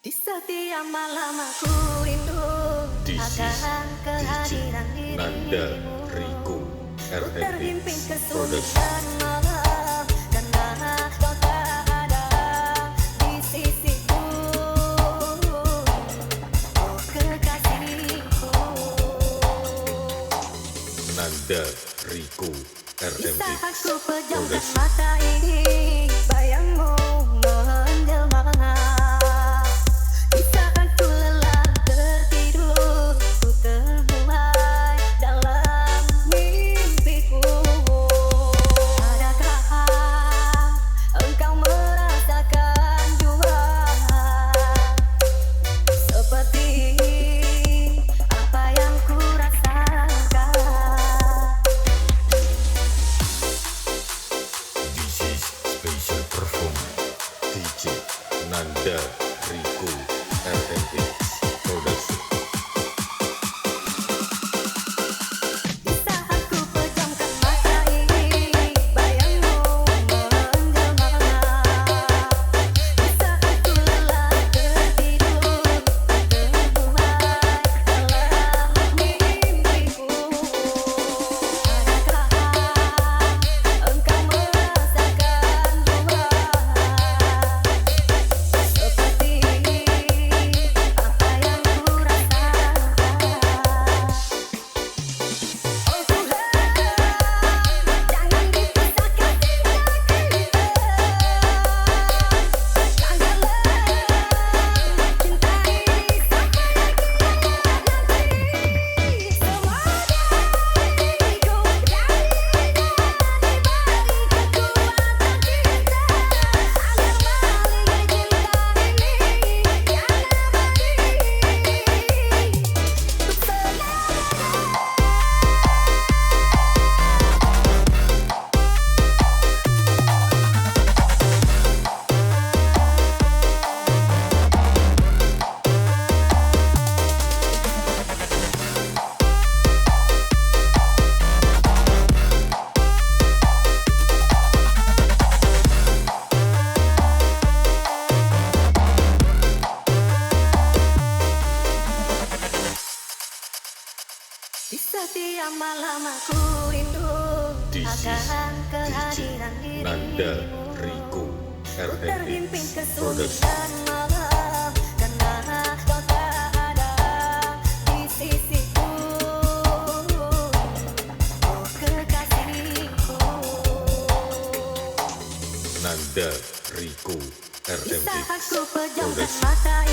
Di setiap malam aku rindu This is akan kehadiran DJ Nanda dirimu. Riku Ku terhimpit RMX kesunyian Production. malam karena kau tak ada di sisiku. Oh kekasihku, Nanda Riku di saat RMX ku pejamkan Production. mata ini, bayangmu menjelma. Di saat ku lelah tertidur, ku terbuai dalam mimpiku. Adakah engkau merasakan jua seperti apa yang ku rasakan? This is special performance DJ Nanda Riku RMX Production. Di saat ku pejamkan mata ini, bayangmu menjelma. Di saat ku lelah tertidur, terbuai dalam mimpiku. Adakah engkau merasakan jua seperti apa yang ku rasakan? Oh Tuhan, jangan dipisahkan cinta kita. Janganlah cinta ini sampai kiamat nanti. Semua dariku, jadinya di balik kekuatan cinta. Agar maligai cinta ini yang abadi untuk selamanya. Di setiap malam aku rindu This is akan DJ kehadiran Nanda dirimu. Riku Ku terhimpit RMX Production. kesunyian malam karena kau tak ada di sisiku. Oh kekasihku, Nanda Riku di saat RMX ku pejamkan Production. mata